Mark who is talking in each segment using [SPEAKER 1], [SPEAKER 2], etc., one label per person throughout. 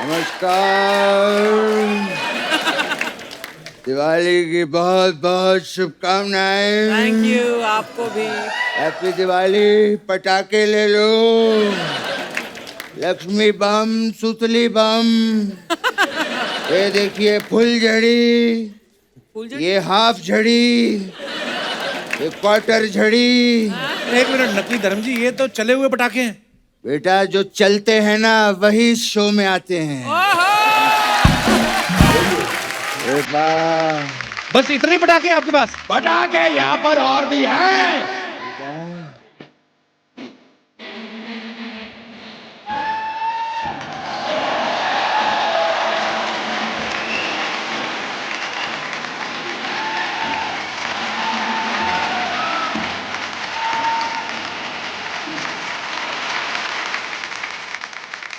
[SPEAKER 1] नमस्कार। दिवाली की बहुत बहुत शुभकामनाएं।
[SPEAKER 2] थैंक यू, आपको भी।
[SPEAKER 1] हैप्पी दिवाली। पटाखे ले लो, लक्ष्मी बम, सुतली बम। ये देखिए फुलझड़ी, ये हाफ झड़ी, ये क्वार्टर झड़ी।
[SPEAKER 3] एक मिनट नकली धर्म जी, ये तो चले हुए पटाखे हैं।
[SPEAKER 1] बेटा जो चलते हैं ना वही शो में आते हैं।
[SPEAKER 3] बस इतने ही पटाखे हैं आपके पास?
[SPEAKER 4] पटाखे यहाँ पर और भी हैं।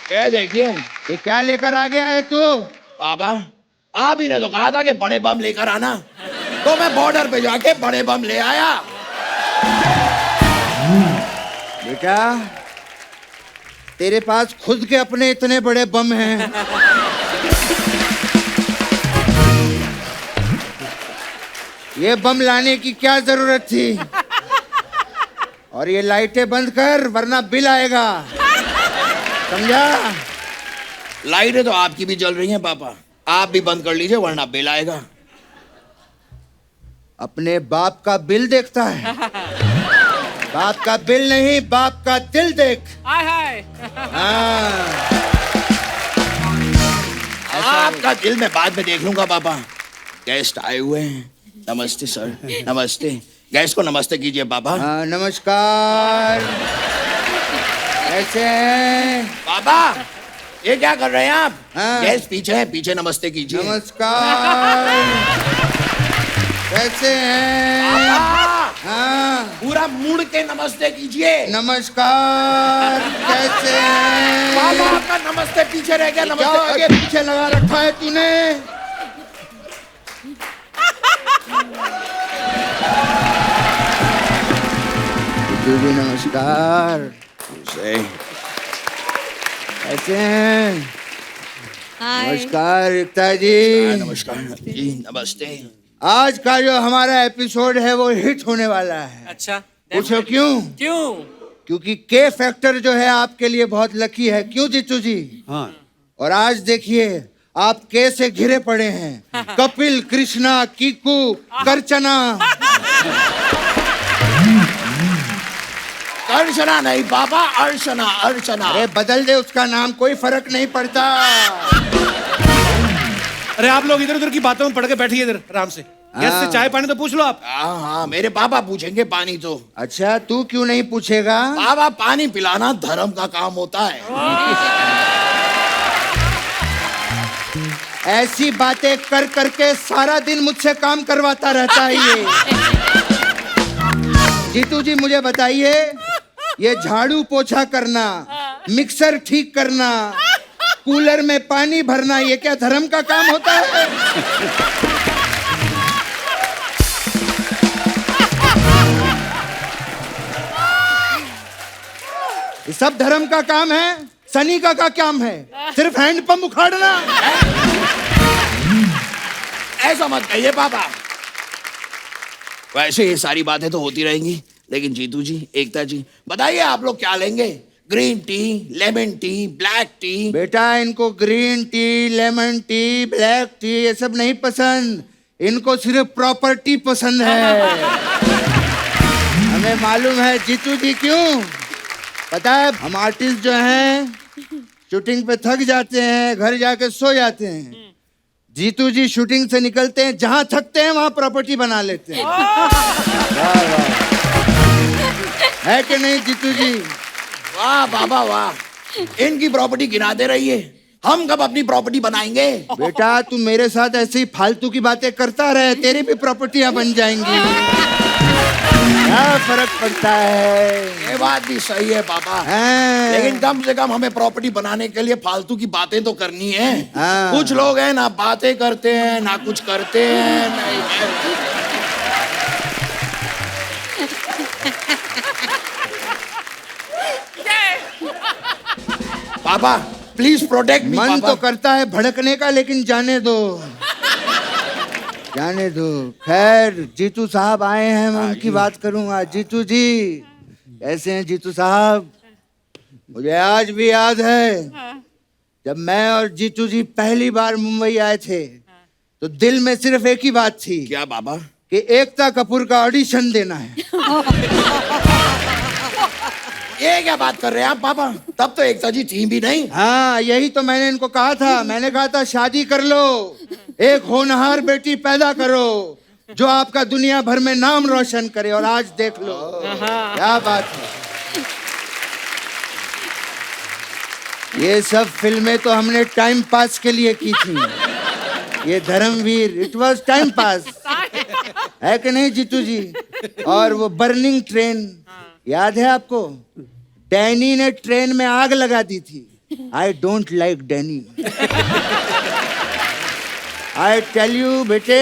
[SPEAKER 4] ये देखिए,
[SPEAKER 1] ये क्या लेकर आ गया है तू?
[SPEAKER 4] पापा आप ही ने तो कहा था कि बड़े बम लेकर आना, तो मैं बॉर्डर पे जाके बड़े बम ले आया।
[SPEAKER 1] बेटा तेरे पास खुद के अपने इतने बड़े बम हैं। ये बम लाने की क्या जरूरत थी? और ये लाइटें बंद कर वरना बिल आएगा, समझा?
[SPEAKER 4] लाइटें तो आपकी भी जल रही हैं पापा, आप भी बंद कर लीजिए वरना बिल आएगा।
[SPEAKER 1] अपने बाप का बिल देखता है? बाप का बिल नहीं, बाप का दिल देख।
[SPEAKER 2] हाय हाय।
[SPEAKER 1] हाँ।
[SPEAKER 4] आपका दिल मैं बाद में देख लूंगा पापा। गेस्ट आए हुए हैं। नमस्ते सर। नमस्ते। गेस्ट को नमस्ते कीजिए पापा।
[SPEAKER 1] हाँ नमस्कार। कैसे हैं?
[SPEAKER 4] पापा ये क्या कर रहे हैं आप?
[SPEAKER 1] हाँ।
[SPEAKER 4] गेस्ट पीछे है, पीछे नमस्ते कीजिए।
[SPEAKER 1] नमस्कार। कैसे हैं?
[SPEAKER 4] पापा
[SPEAKER 1] हाँ
[SPEAKER 4] पूरा मुड़ के नमस्ते कीजिए।
[SPEAKER 1] नमस्कार। कैसे हैं?
[SPEAKER 4] पापा आपका नमस्ते पीछे रह गया,
[SPEAKER 1] क्या
[SPEAKER 4] नमस्ते
[SPEAKER 1] आगे
[SPEAKER 4] आगे।
[SPEAKER 1] पीछे लगा रखा है तूने? जी नमस्कार। कैसे हैं? नमस्कार एकता जी।
[SPEAKER 4] नमस्कार जी, नमस्ते।
[SPEAKER 1] आज का जो हमारा एपिसोड है वो हिट होने वाला है।
[SPEAKER 2] अच्छा,
[SPEAKER 1] पूछो क्यों?
[SPEAKER 2] क्यों?
[SPEAKER 1] क्योंकि के फैक्टर जो है आपके लिए बहुत लकी है। क्यों जीतू जी?
[SPEAKER 3] हाँ।
[SPEAKER 1] और आज देखिए आप के से घिरे पड़े हैं। कपिल, कृष्णा, कीकू, करचना।
[SPEAKER 4] अर्चना नहीं पापा, अर्चना, अर्चना।
[SPEAKER 1] अरे बदल दे उसका नाम, कोई फर्क नहीं पड़ता।
[SPEAKER 3] अरे आप लोग इधर उधर की बातों में पड़ के बैठिए इधर आराम से। गेस्ट से चाय पानी तो पूछ लो आप।
[SPEAKER 4] हाँ हाँ, मेरे पापा पूछेंगे पानी तो।
[SPEAKER 1] अच्छा तू क्यों नहीं पूछेगा?
[SPEAKER 4] पापा पानी पिलाना धर्म का काम होता है।
[SPEAKER 1] ऐसी बातें कर करके सारा दिन मुझसे काम करवाता रहता है ये। जीतू जी मुझे बताइए, ये झाड़ू पोछा करना, मिक्सर ठीक करना, कूलर में पानी भरना, ये क्या धर्म का काम होता है? ये सब धर्म का काम है। सनी का क्या काम है? सिर्फ हैंडपंप उखाड़ना।
[SPEAKER 4] ऐसा मत कहिए पापा। वैसे ये सारी बातें तो होती रहेंगी, लेकिन जीतू जी, एकता जी, बताइए आप लोग क्या लेंगे? Green tea, lemon tea, black T?
[SPEAKER 1] बेटा इनको green tea, lemon tea, black T ये सब नहीं पसंद, इनको सिर्फ प्रॉपर्टी पसंद है। हमें मालूम है जीतू जी क्यों। पता है हम आर्टिस्ट जो हैं शूटिंग पे थक जाते हैं, घर जाके सो जाते हैं। जीतू जी शूटिंग से निकलते हैं, जहां थकते हैं वहां प्रॉपर्टी बना लेते हैं। वाह वाह, है कि नहीं जीतू जी?
[SPEAKER 4] वाह बाबा वाह, इनकी प्रॉपर्टी गिनाते रहिए, हम कब अपनी प्रॉपर्टी बनाएंगे?
[SPEAKER 1] बेटा तू मेरे साथ ऐसे ही फालतू की बातें करता रहे, तेरी भी प्रॉपर्टियां बन जाएंगी। क्या फर्क पड़ता है?
[SPEAKER 4] ये बात भी सही है पापा,
[SPEAKER 1] हाँ।
[SPEAKER 4] लेकिन कम से कम हमें प्रॉपर्टी बनाने के लिए फालतू की बातें तो करनी है।
[SPEAKER 1] हाँ।
[SPEAKER 4] कुछ लोग हैं ना बातें करते हैं ना कुछ करते हैं। नहीं पापा प्लीज प्रोटेक्ट मी
[SPEAKER 1] मन
[SPEAKER 4] पापा
[SPEAKER 1] तो करता है भड़कने का, लेकिन जाने दो, जाने दो। खैर जीतू साहब आए हैं, मैं उनकी बात करूंगा। जीतू जी कैसे हैं जीतू साहब? मुझे आज भी याद है जब मैं और जीतू जी पहली बार मुंबई आए थे तो दिल में सिर्फ एक ही बात थी।
[SPEAKER 4] क्या बाबा?
[SPEAKER 1] कि एकता कपूर का ऑडिशन देना है।
[SPEAKER 4] ये क्या बात कर रहे हैं आप पापा? तब तो एकता जी थी भी नहीं।
[SPEAKER 1] हाँ यही तो मैंने इनको कहा था। मैंने कहा था शादी कर लो, एक होनहार बेटी पैदा करो जो आपका दुनिया भर में नाम रोशन करे, और आज देख लो क्या बात है। ये सब फिल्में तो हमने टाइम पास के लिए की थी। ये Dharmveer, it was time pass, है कि नहीं जीतू जी? और वो बर्निंग ट्रेन याद है आपको? डैनी ने ट्रेन में आग लगा दी थी। I don't like Danny. I tell you बेटे,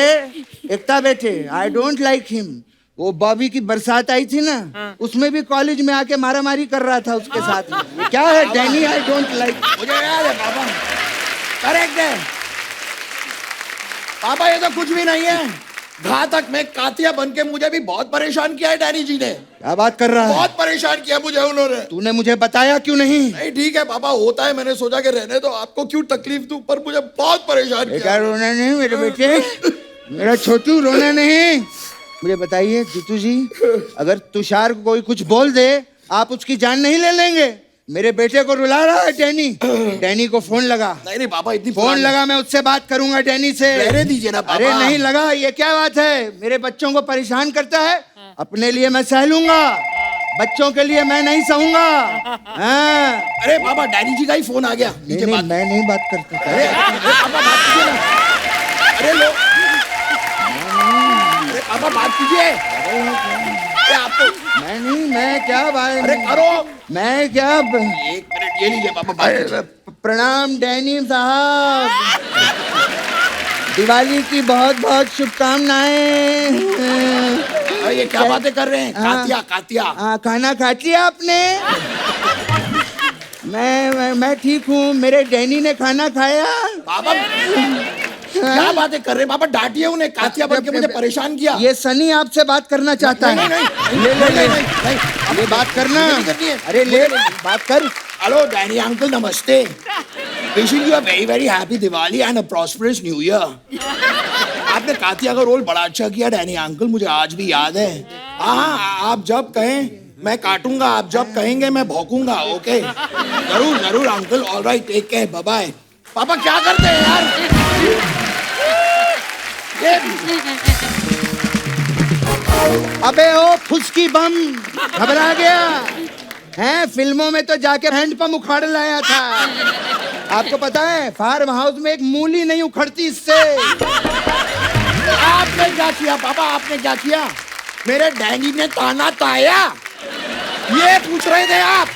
[SPEAKER 1] एकता बेटे, आई डोंट लाइक हिम। वो बॉबी की बरसात आई थी ना, उसमें भी कॉलेज में आके मारामारी कर रहा था उसके साथ में। क्या है डैनी? I don't like.
[SPEAKER 4] मुझे याद है पापा, करेक्ट है पापा, ये तो कुछ भी नहीं है। घातक में कातिया बन के मुझे भी बहुत परेशान किया है डैनी जी ने।
[SPEAKER 1] क्या बात कर रहा है?
[SPEAKER 4] बहुत परेशान किया मुझे उन्होंने।
[SPEAKER 1] तूने मुझे बताया क्यों नहीं?
[SPEAKER 4] नहीं ठीक है पापा, होता है, मैंने सोचा कि रहने दो, आपको क्यों तकलीफ दूं, पर मुझे बहुत परेशान
[SPEAKER 1] बेटा
[SPEAKER 4] किया।
[SPEAKER 1] रोना नहीं मेरे बेटे, मेरा छोटू रोना नहीं। मुझे बताइए जीतू जी, अगर तुषार को कोई कुछ बोल दे आप उसकी जान नहीं ले लेंगे? मेरे बेटे को रुला रहा है डैनी। डैनी को फोन लगा।
[SPEAKER 4] नहीं नहीं पापा, इतनी
[SPEAKER 1] फोन लगा, मैं उससे बात करूंगा डैनी से।
[SPEAKER 4] रहने दीजिए ना पापा।
[SPEAKER 1] अरे नहीं लगा, ये क्या बात है? मेरे बच्चों को परेशान करता है। अपने लिए मैं सह लूंगा, बच्चों के लिए मैं नहीं सहूंगा। हाँ।
[SPEAKER 4] अरे पापा, डैनी जी का ही फोन आ गया।
[SPEAKER 1] नहीं, नहीं, मैं नहीं बात करता।
[SPEAKER 4] अरे पापा बात कीजिए ना। अरे लो, अरे पापा बात कीजिए। अरे आपको
[SPEAKER 1] मैं नहीं, मैं क्या बात?
[SPEAKER 4] अरे करो।
[SPEAKER 1] मैं क्या?
[SPEAKER 4] एक मिनट ये लीजिए पापा, बात कीजिए।
[SPEAKER 1] प्रणाम डैनी साहब, दिवाली की बहुत बहुत शुभकामनाएं।
[SPEAKER 4] अरे ये क्या बातें कर रहे हैं? Katya Katya.
[SPEAKER 1] हाँ, खाना खा लिया आपने? मैं ठीक हूँ। मेरे डैनी ने खाना खाया।
[SPEAKER 4] पापा क्या बातें कर रहे हैं पापा? डांटिए उन्हें, कातिया बन के मुझे परेशान किया।
[SPEAKER 1] ये सनी आपसे बात करना चाहता है।
[SPEAKER 4] नहीं नहीं
[SPEAKER 1] ले ले ले
[SPEAKER 4] नहीं,
[SPEAKER 1] ये बात करना।
[SPEAKER 4] मुझे नहीं करनी है।
[SPEAKER 1] अरे ले बात कर।
[SPEAKER 4] हेलो डैनी अंकल, नमस्ते। Wishing you a very very happy Diwali and a prosperous new year. आपने कातिया का रोल बड़ा अच्छा किया डैनी अंकल, मुझे आज भी याद है। हाँ, आप जब कहें मैं काटूंगा, आप जब कहेंगे मैं भौंकूंगा। ओके, जरूर जरूर uncle. All right, take care, bye bye. पापा क्या करते हैं यार?
[SPEAKER 1] अबे ओ फुसकी बम, घबरा गया हैं? फिल्मों में तो जाके हैंडपंप उखाड़ लाया था। आपको पता है फार्म हाउस में एक मूली नहीं उखड़ती इससे।
[SPEAKER 4] आपने क्या किया पापा? आपने क्या किया? मेरे डैनी ने ताना ताया, ये पूछ रहे थे आप?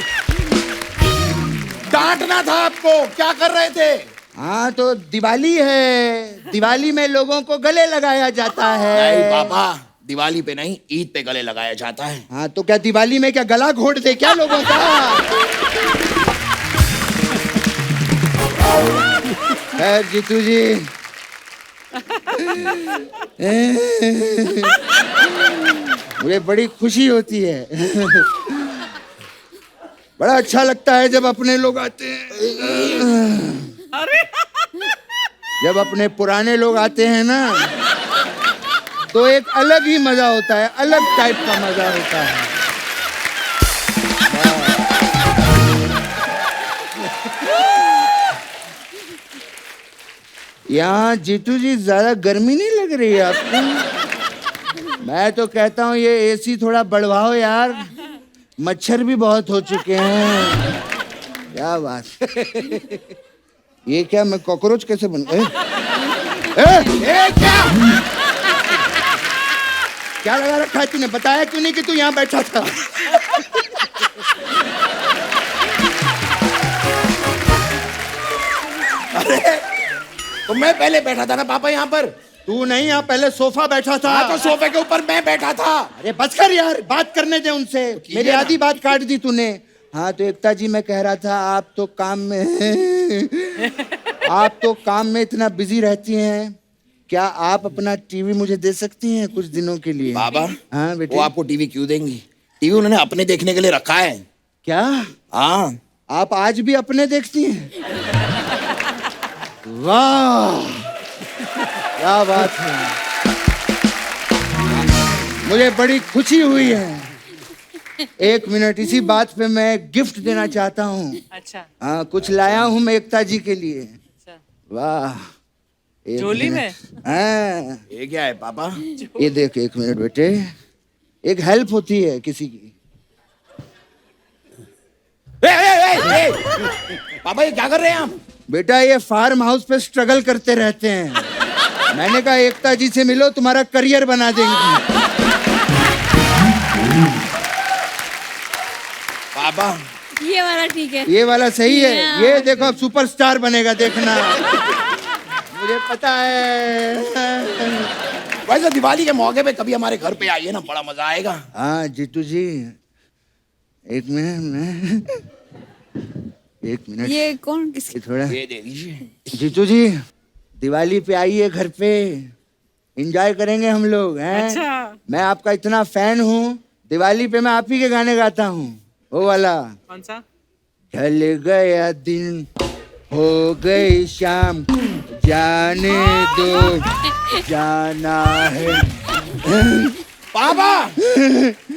[SPEAKER 4] डांटना था आपको, क्या कर रहे थे?
[SPEAKER 1] हाँ तो दिवाली है, दिवाली में लोगों को गले लगाया जाता है।
[SPEAKER 4] नहीं पापा, दिवाली पे नहीं, ईद पे गले लगाया जाता है।
[SPEAKER 1] हाँ तो क्या दिवाली में क्या गला घोट दे क्या लोगों का? खैर जीतू जी, मुझे बड़ी खुशी होती है। बड़ा अच्छा लगता है जब अपने लोग आते हैं। जब अपने पुराने लोग आते हैं ना तो एक अलग ही मजा होता है, अलग टाइप का मजा होता है। यहाँ जीतू जी ज्यादा गर्मी नहीं लग रही है आपको? मैं तो कहता हूँ ये एसी थोड़ा बढ़वाओ यार, मच्छर भी बहुत हो चुके हैं। क्या बात? ये क्या, मैं कॉकरोच कैसे बन गए? क्या लगा रखा है तूने? बताया क्यों नहीं कि तू यहाँ बैठा था?
[SPEAKER 4] अरे तो मैं पहले बैठा था ना पापा यहाँ पर।
[SPEAKER 1] तू नहीं, यहाँ पहले सोफा बैठा था।
[SPEAKER 4] हाँ, तो सोफे के ऊपर मैं बैठा था।
[SPEAKER 1] अरे बस कर यार, बात करने दे उनसे। मेरी आधी बात काट दी तूने। हाँ तो एकता जी मैं कह रहा था आप तो काम में आप तो काम में इतना बिजी रहती हैं, क्या आप अपना टीवी मुझे दे सकती हैं कुछ दिनों के लिए?
[SPEAKER 4] बाबा
[SPEAKER 1] हाँ बेटे।
[SPEAKER 4] वो आपको टीवी क्यों देंगी? टीवी उन्होंने अपने देखने के लिए रखा है।
[SPEAKER 1] क्या
[SPEAKER 4] हाँ
[SPEAKER 1] आप आज भी अपने देखती हैं? वाह क्या बात है, मुझे बड़ी खुशी हुई है। एक मिनट, इसी बात पे मैं गिफ्ट देना चाहता हूँ।
[SPEAKER 2] अच्छा
[SPEAKER 1] हाँ कुछ लाया हूँ मैं एकता जी के लिए।
[SPEAKER 2] अच्छा।
[SPEAKER 1] वाह एक
[SPEAKER 2] झोली
[SPEAKER 1] मिनट। हाँ
[SPEAKER 4] ये क्या है पापा?
[SPEAKER 1] ये देख, एक मिनट बेटे, एक हेल्प होती है किसी की।
[SPEAKER 4] ए! पापा ये क्या कर रहे हैं आप?
[SPEAKER 1] बेटा ये फार्म हाउस पे स्ट्रगल करते रहते हैं, मैंने कहा एकता जी से मिलो तुम्हारा करियर बना देंगी।
[SPEAKER 4] पापा
[SPEAKER 5] ये वाला ठीक है।
[SPEAKER 1] ये वाला सही है,
[SPEAKER 5] Yeah.
[SPEAKER 1] ये देखो अब सुपरस्टार बनेगा देखना। मुझे पता है।
[SPEAKER 4] वैसे दिवाली के मौके पे कभी हमारे घर पे आइए ना, बड़ा मजा आएगा।
[SPEAKER 1] हाँ जीतू जी एक मिनट, एक मिनट,
[SPEAKER 5] ये कौन किसकी?
[SPEAKER 1] ये थोड़ा।
[SPEAKER 4] ये दे दीजिए।
[SPEAKER 1] जीतू जी दिवाली पे आइए घर पे, एंजॉय करेंगे हम लोग हैं।
[SPEAKER 2] अच्छा।
[SPEAKER 1] मैं आपका इतना फैन हूँ, दिवाली पे मैं आप ही के गाने गाता हूँ, वो वाला।
[SPEAKER 2] कौन सा?
[SPEAKER 1] ढल गया दिन हो गई शाम, जाने दो जाना है।
[SPEAKER 4] पापा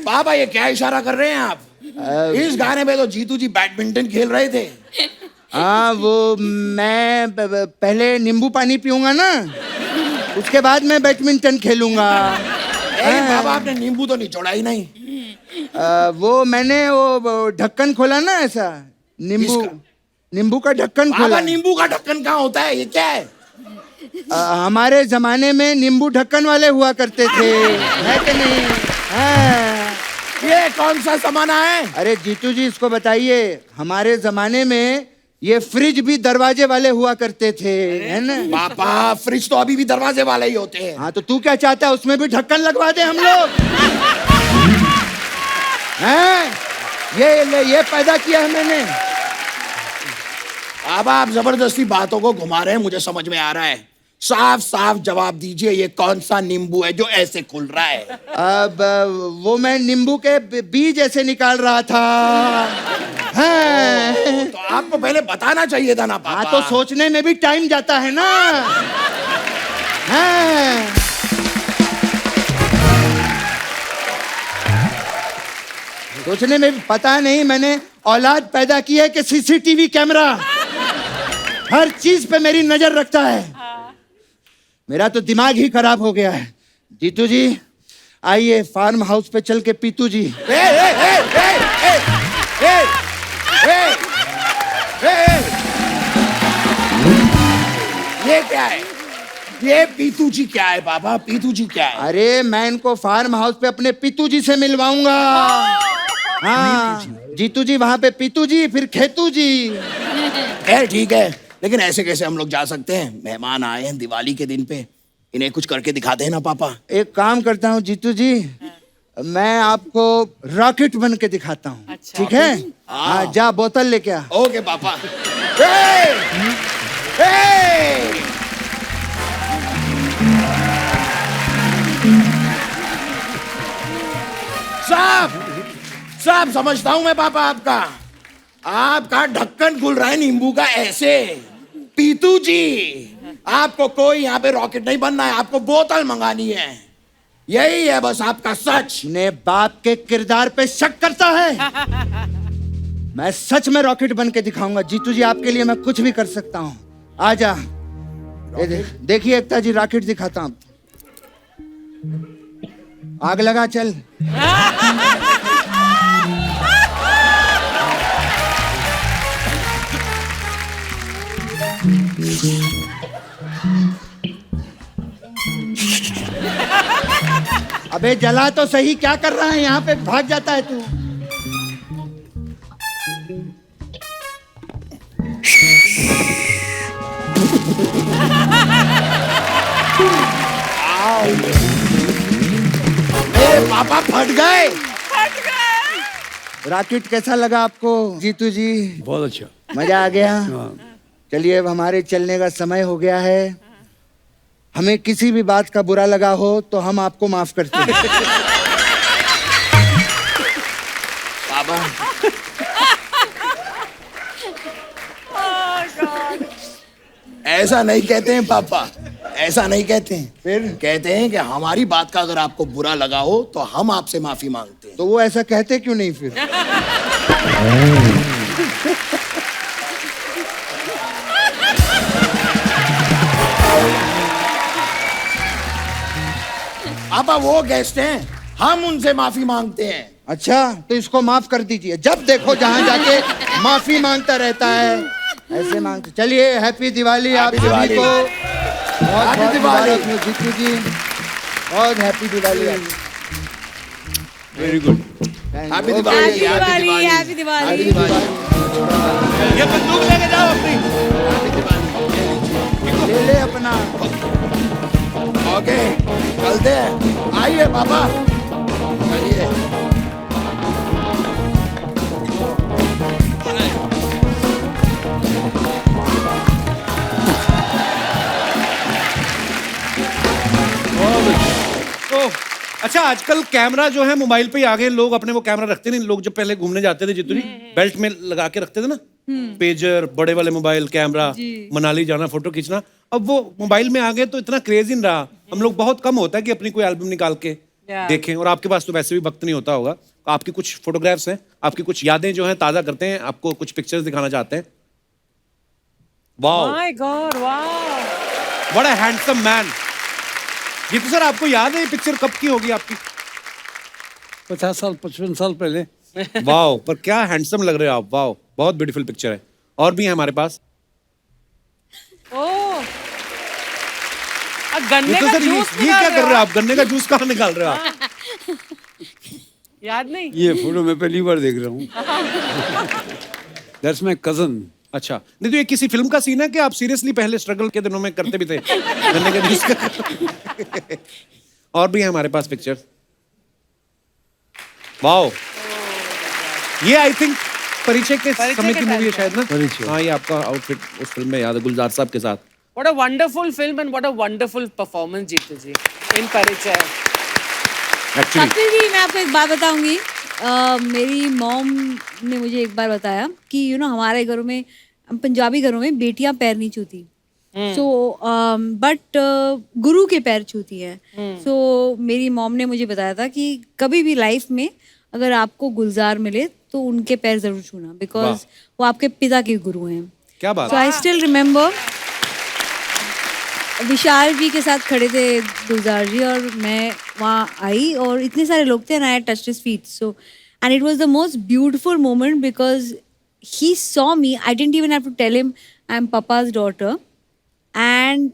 [SPEAKER 4] पापा ये क्या इशारा कर रहे हैं आप? इस गाने में तो जीतू जी बैडमिंटन खेल रहे थे।
[SPEAKER 1] हाँ वो मैं पहले नींबू पानी पीऊंगा ना, उसके बाद मैं बैडमिंटन खेलूंगा।
[SPEAKER 4] बाबा आपने नींबू तो निचोड़ा ही नहीं।
[SPEAKER 1] वो मैंने वो ढक्कन खोला ना, ऐसा नींबू
[SPEAKER 4] किसका?
[SPEAKER 1] नींबू का ढक्कन
[SPEAKER 4] बाबा
[SPEAKER 1] खोला।
[SPEAKER 4] नींबू का ढक्कन कहाँ होता है? ये क्या है?
[SPEAKER 1] हमारे जमाने में नींबू ढक्कन वाले हुआ करते थे, है कि नहीं? हाँ।
[SPEAKER 4] ये कौन सा जमाना है?
[SPEAKER 1] अरे जीतू जी इसको बताइए, हमारे जमाने में ये फ्रिज भी दरवाजे वाले हुआ करते थे, है ना?
[SPEAKER 4] पापा फ्रिज तो अभी भी दरवाजे वाले ही होते हैं।
[SPEAKER 1] हाँ तो तू क्या चाहता है, उसमें भी ढक्कन लगवा दे हम लोग? हैं? ये पैदा किया है मैंने।
[SPEAKER 4] पापा आप जबरदस्ती बातों को घुमा रहे हैं, मुझे समझ में आ रहा है। साफ साफ जवाब दीजिए, ये कौन सा नींबू है जो ऐसे खुल रहा है?
[SPEAKER 1] अब वो मैं नींबू के बीज ऐसे निकाल रहा था। हाँ।
[SPEAKER 4] तो आपको पहले बताना चाहिए था ना पापा।
[SPEAKER 1] हाँ तो सोचने में भी टाइम जाता है ना। हाँ। सोचने में भी, पता नहीं मैंने औलाद पैदा की है कि सीसीटीवी कैमरा हर चीज पे मेरी नजर रखता है। मेरा तो दिमाग ही खराब हो गया है। जीतू जी आइए फार्म हाउस पे चल के पीतू जी।
[SPEAKER 4] ए, ए, ए, ए, ए, ए, ए, ए, ये क्या है? ये पीतू जी क्या है पापा? पीतू जी क्या है?
[SPEAKER 1] अरे मैं इनको फार्म हाउस पे अपने पीतू जी से मिलवाऊंगा। हाँ जीतू जी वहां पे पीतू जी, फिर खेतू जी।
[SPEAKER 4] ठीक है, लेकिन ऐसे कैसे हम लोग जा सकते हैं? मेहमान आए हैं दिवाली के दिन पे, इन्हें कुछ करके दिखाते हैं ना पापा।
[SPEAKER 1] एक काम करता हूँ जीतू जी, मैं आपको रॉकेट बन के दिखाता हूँ।
[SPEAKER 2] अच्छा।
[SPEAKER 1] ठीक है? हाँ जा बोतल लेके आ।
[SPEAKER 4] ओके पापा। ए! ए! साहब समझता हूं मैं पापा आपका ढक्कन खुल रहा है नींबू का ऐसे। पीतू जी आपको कोई यहाँ पे रॉकेट नहीं बनना है, आपको बोतल मंगानी है। यही है बस आपका सच।
[SPEAKER 1] ने बाप के किरदार पे शक करता है। मैं सच में रॉकेट बन के दिखाऊंगा जीतू जी, आपके लिए मैं कुछ भी कर सकता हूँ। आजा देखिए एकता जी, रॉकेट दिखाता हूँ। आग लगा चल। अबे जला तो सही, क्या कर रहा है यहाँ पे, भाग जाता है तू।
[SPEAKER 4] मेरे पापा फट गए।
[SPEAKER 1] रॉकेट कैसा लगा आपको जीतू जी?
[SPEAKER 6] बहुत अच्छा।
[SPEAKER 1] मजा आ गया?
[SPEAKER 6] हाँ।
[SPEAKER 1] चलिए अब हमारे चलने का समय हो गया है। हमें किसी भी बात का बुरा लगा हो तो हम आपको माफ करते हैं।
[SPEAKER 4] पापा ऐसा नहीं कहते हैं पापा, ऐसा नहीं कहते हैं।
[SPEAKER 1] फिर
[SPEAKER 4] कहते हैं कि हमारी बात का अगर आपको बुरा लगा हो तो हम आपसे माफी मांगते हैं।
[SPEAKER 1] तो वो ऐसा कहते क्यों नहीं फिर?
[SPEAKER 4] पापा वो गेस्ट हैं, हम उनसे माफी मांगते हैं।
[SPEAKER 1] अच्छा तो इसको माफ कर दीजिए। जब देखो जहां जाके माफी मांगता रहता है, ऐसे मांगते। चलिए हैप्पी दिवाली आप
[SPEAKER 4] Happy
[SPEAKER 1] सभी
[SPEAKER 4] दिवाली।
[SPEAKER 1] को। बहुत
[SPEAKER 4] Happy
[SPEAKER 1] बहुत
[SPEAKER 4] दिवाली।
[SPEAKER 1] मुबारक हो जीतू जी, बहुत happy Diwali.
[SPEAKER 6] Very good.
[SPEAKER 4] Happy Diwali,
[SPEAKER 5] happy
[SPEAKER 4] happy
[SPEAKER 5] Diwali,
[SPEAKER 4] Diwali,
[SPEAKER 5] happy Diwali.
[SPEAKER 4] Happy Diwali.
[SPEAKER 3] ये बंदूक लेके जाओ अपनी।
[SPEAKER 1] ले ले अपना।
[SPEAKER 4] ओके चलते हैं। आइए पापा, चलिए।
[SPEAKER 3] तो अच्छा आजकल कैमरा जो है मोबाइल पे ही आ गए। लोग अपने वो कैमरा रखते नहीं। लोग जब पहले घूमने जाते थे जितनी बेल्ट में लगा के रखते थे ना, पेजर, बड़े वाले मोबाइल, कैमरा, मनाली जाना, फोटो खींचना। अब वो मोबाइल में आ गए तो इतना क्रेज ही नहीं रहा। हम लोग बहुत कम होता है कि अपनी कोई एल्बम निकाल के देखें। और आपके पास तो वैसे भी वक्त नहीं होता होगा। आपकी कुछ फोटोग्राफ्स हैं, आपकी कुछ यादें जो हैं ताज़ा करते हैं, आपको कुछ पिक्चर्स दिखाना चाहते हैं। वाओ,
[SPEAKER 2] माय गॉड, वाह।
[SPEAKER 3] What a handsome man. Jeetu sir आपको याद है ये पिक्चर कब की होगी आपकी?
[SPEAKER 6] 50 साल 55 साल पहले।
[SPEAKER 3] वाओ, पर क्या हैंडसम लग रहे हो आप। वाओ, बहुत ब्यूटीफुल पिक्चर है। और भी है हमारे पास।
[SPEAKER 2] ओह, गन्ने
[SPEAKER 3] जीतू
[SPEAKER 2] का
[SPEAKER 3] सर
[SPEAKER 2] जूस
[SPEAKER 3] ये क्या कर रहे हो आप? गन्ने का जूस कहाँ निकाल रहे हो आप?
[SPEAKER 2] याद नहीं?
[SPEAKER 6] ये फोटो मैं पहली बार देख रहा हूँ। That's my cousin.
[SPEAKER 3] अच्छा, नहीं तो ये किसी फिल्म का सीन है कि आप सीरियसली पहले स्ट्रगल के दिनों में करते भी थे गन्ने का जूस का? और भी है हमारे पास पिक्चर। वाओ, ये आई थिंक परिचय के
[SPEAKER 2] परिचय
[SPEAKER 3] समय
[SPEAKER 2] के
[SPEAKER 3] की मूवी है
[SPEAKER 2] time
[SPEAKER 3] शायद ना?
[SPEAKER 6] परिचय।
[SPEAKER 3] हाँ, ये आपका आउटफिट उस फिल्म में याद है, गुलजार साहब के साथ।
[SPEAKER 2] What a wonderful film and what a wonderful performance, Jeetu ji, in परिचय।
[SPEAKER 3] एक्चुअली
[SPEAKER 5] कपिल जी, मैं आपको एक बात बताऊंगी। मेरी मॉम ने मुझे एक बार बताया कि हमारे घरों में, पंजाबी घरों में बेटियां पैर नहीं छूती। सो बट गुरु के पैर छूती हैं। सो मेरी मॉम ने मुझे बताया था कि कभी भी लाइफ में अगर आपको गुलजार मिले तो उनके पैर जरूर छूना, बिकॉज वो आपके पिता के गुरु हैं।
[SPEAKER 3] क्या बात
[SPEAKER 5] सो आई स्टिल रिमेम्बर विशाल जी के साथ खड़े थे गुलजार जी, और मैं वहाँ आई और इतने सारे लोग थे, and I touched his feet. So and it was the most beautiful moment because he saw me. I didn't even have to tell him I'm Papa's daughter, and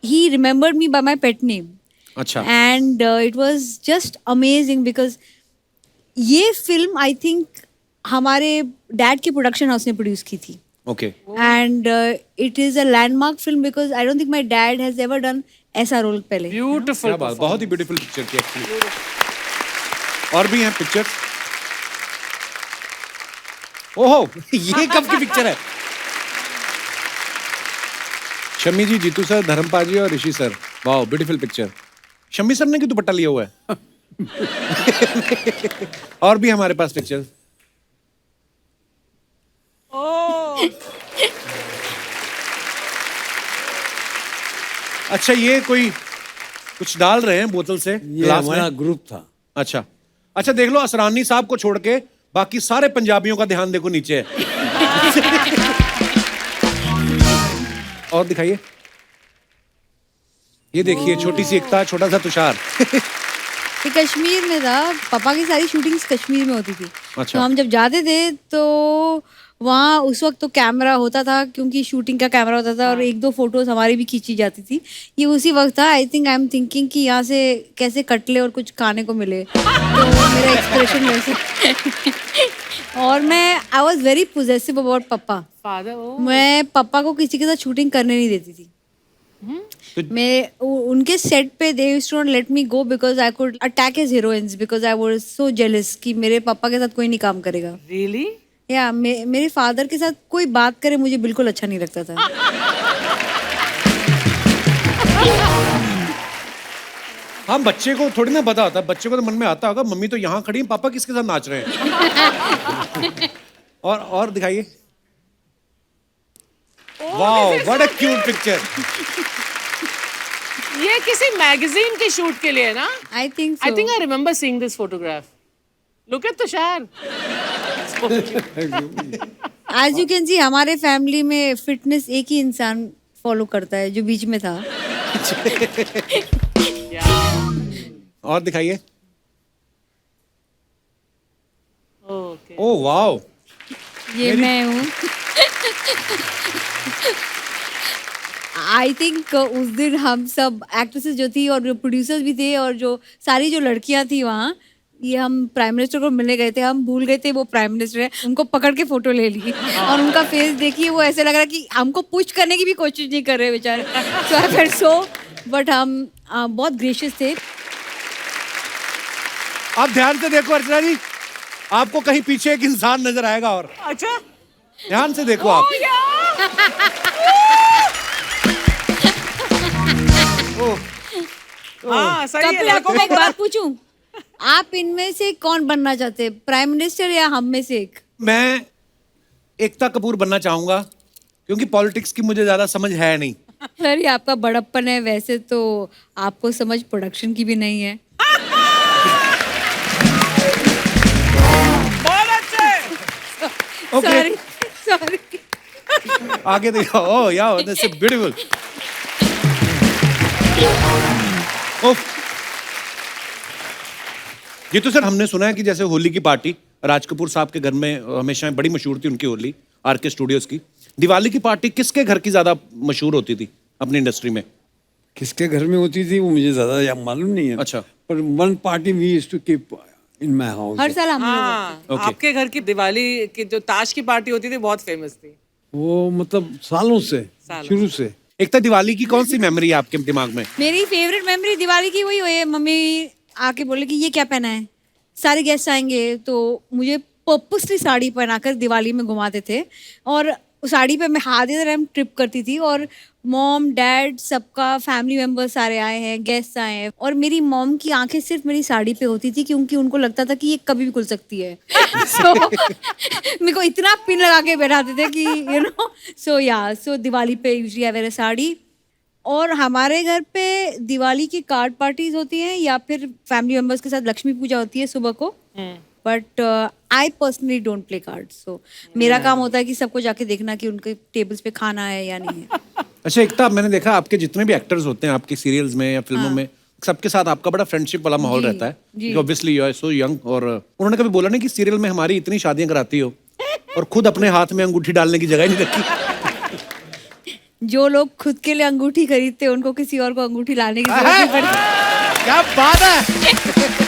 [SPEAKER 5] he remembered me by my pet name.
[SPEAKER 3] अच्छा,
[SPEAKER 5] And it was just amazing because ये film I think हमारे dad के production house ने produce की थी,
[SPEAKER 3] okay.
[SPEAKER 5] and it is a landmark film because I don't think my dad has ever done ऐसा role पहले।
[SPEAKER 2] Beautiful
[SPEAKER 3] क्या बात, बहुत ही ब्यूटीफुल पिक्चर थी एक्चुअली। और भी हैं पिक्चर। ओहो, ये कब की पिक्चर है? शम्मी जी, जीतू सर, धर्मपाल जी और Rishi sir. Wow, beautiful picture. Shammi sir ने क्यों दुपट्टा लिया हुआ है? और भी हमारे पास पिक्चर।
[SPEAKER 2] Oh,
[SPEAKER 3] अच्छा, ये कोई कुछ डाल रहे हैं बोतल से
[SPEAKER 6] ये
[SPEAKER 3] ग्लास
[SPEAKER 6] हमारा
[SPEAKER 3] में।
[SPEAKER 6] ग्रुप था।
[SPEAKER 3] अच्छा अच्छा, देख लो, असरानी साहब को छोड़ के बाकी सारे पंजाबियों का ध्यान देखो नीचे है। और दिखाइए। ये देखिए, छोटी सी एकता, छोटा सा तुषार।
[SPEAKER 5] ये कश्मीर में था। पापा की सारी शूटिंग्स कश्मीर में होती थी।
[SPEAKER 3] अच्छा।
[SPEAKER 5] तो हम जब जाते थे तो वहाँ उस वक्त तो कैमरा होता था, क्योंकि शूटिंग का कैमरा होता था, और एक दो फोटोज हमारी भी खींची जाती थी। ये उसी वक्त था। I think I am thinking कि यहाँ से कैसे कट ले और कुछ खाने को मिले, तो मेरा एक्सप्रेशन वैसे। और मैं I was very possessive about पापा।
[SPEAKER 2] father, oh.
[SPEAKER 5] मैं पापा को किसी के साथ शूटिंग करने नहीं देती थी। उनके सेट पे they used to not let me go because I could attack his heroines because I was so jealous कि मेरे पापा के साथ कोई नहीं काम करेगा।
[SPEAKER 2] Really?
[SPEAKER 5] या मेरे फादर के साथ कोई बात करे मुझे बिल्कुल अच्छा नहीं लगता था।
[SPEAKER 3] हाँ, बच्चे को थोड़ी ना पता होता, बच्चे को तो मन में आता होगा मम्मी तो यहाँ खड़ी है, पापा किसके साथ नाच रहे हैं। और दिखाइए। Wow, what a cute picture.
[SPEAKER 2] ये किसी मैगजीन के शूट के लिए है ना?
[SPEAKER 5] I think
[SPEAKER 2] I think I remember seeing this photograph. Look at Tushar.
[SPEAKER 5] As you can see हमारे फैमिली में फिटनेस एक ही इंसान फॉलो करता है जो बीच में था।
[SPEAKER 3] और दिखाइए।
[SPEAKER 2] Okay.
[SPEAKER 3] ओह वाओ,
[SPEAKER 5] ये मैं हूँ। आई थिंक उस दिन हम सब एक्ट्रेसेस जो थी और जो प्रोड्यूसर्स भी थे और जो सारी जो लड़कियां थी वहाँ, ये हम प्राइम मिनिस्टर को मिलने गए थे, हम भूल गए थे वो प्राइम मिनिस्टर है, उनको पकड़ के फोटो ले ली और उनका फेस देखिए वो ऐसे लग रहा कि हमको पुश करने की भी कोशिश नहीं कर रहे बेचारे। सो आई फेल्ट सो, बट हम बहुत ग्रेशियस थे।
[SPEAKER 3] आप ध्यान से देखो अर्चना जी, आपको कहीं पीछे एक इंसान नजर आएगा और
[SPEAKER 2] अच्छा,
[SPEAKER 3] ध्यान से देखो आप।
[SPEAKER 2] हाँ सही है।
[SPEAKER 5] कपिल आपको मैं एक बात पूछूं, आप इनमें से कौन बनना चाहते हैं, प्राइम मिनिस्टर या हम में से एक?
[SPEAKER 3] मैं एकता कपूर बनना चाहूंगा क्योंकि पॉलिटिक्स की मुझे ज्यादा समझ है नहीं।
[SPEAKER 5] सर ये आपका बड़प्पन है, वैसे तो आपको समझ प्रोडक्शन की भी नहीं है।
[SPEAKER 2] बहुत अच्छे।
[SPEAKER 3] Okay,
[SPEAKER 5] sorry.
[SPEAKER 3] आगे देखो। ओह यार, दिस इज ब्यूटीफुल। ये तो सर हमने सुना है कि जैसे होली की पार्टी राज कपूर साहब के घर में हमेशा बड़ी मशहूर थी उनकी होली, आरके स्टूडियोज की। दिवाली की पार्टी किसके घर की ज्यादा मशहूर होती थी अपनी इंडस्ट्री में?
[SPEAKER 6] किसके घर में होती थी वो मुझे ज्यादा मालूम नहीं है।
[SPEAKER 3] अच्छा।
[SPEAKER 6] पर one party we used to keep in my house.
[SPEAKER 5] हर साल हम लोग
[SPEAKER 2] हाँ,
[SPEAKER 3] Okay.
[SPEAKER 2] आपके घर की दिवाली की जो ताश की पार्टी होती थी बहुत फेमस थी।
[SPEAKER 6] वो मतलब सालों से, शुरू से।
[SPEAKER 3] एकता, दिवाली की कौन सी मेमोरी है आपके दिमाग में?
[SPEAKER 5] मेरी फेवरेट मेमोरी दिवाली की वही है, मम्मी आके बोले कि ये क्या पहना है, सारे गेस्ट आएंगे तो मुझे पर्पसली साड़ी पहनाकर दिवाली में घुमाते थे और उस साड़ी पे मैं हाथ इधर ट्रिप करती थी और मॉम डैड सबका फैमिली मेम्बर सारे आए हैं, गेस्ट आए हैं और मेरी मॉम की आंखें सिर्फ मेरी साड़ी पे होती थी क्योंकि उनको लगता था कि ये कभी भी खुल सकती है। सो मेरे को इतना पिन लगा के बैठाते थे कि यू नो। सो दिवाली पे यूजुअली आई वेयर अ साड़ी। और हमारे घर पे दिवाली की कार्ड पार्टीज होती हैं या फिर फैमिली मेम्बर्स के साथ लक्ष्मी पूजा होती है सुबह को। But I personally don't play card. So मेरा काम होता है कि सबको जाके देखना कि उनके टेबल्स पे खाना है या नहीं है।
[SPEAKER 3] अच्छा एकता, मैंने देखा आपके जितने भी एक्टर्स होते हैं आपकी सीरियल्स में या फिल्मों में, सबके साथ आपका बड़ा फ्रेंडशिप वाला माहौल रहता है। Obviously you are so young. और उन्होंने कभी बोला नहीं कि सीरियल में हमारी इतनी शादियां कराती हो और खुद अपने हाथ में अंगूठी डालने की जगह नहीं रखी?
[SPEAKER 5] जो लोग खुद के लिए अंगूठी खरीदते हैं उनको किसी और को अंगूठी लाने की जरूरत नहीं पड़ती।
[SPEAKER 3] क्या बात है।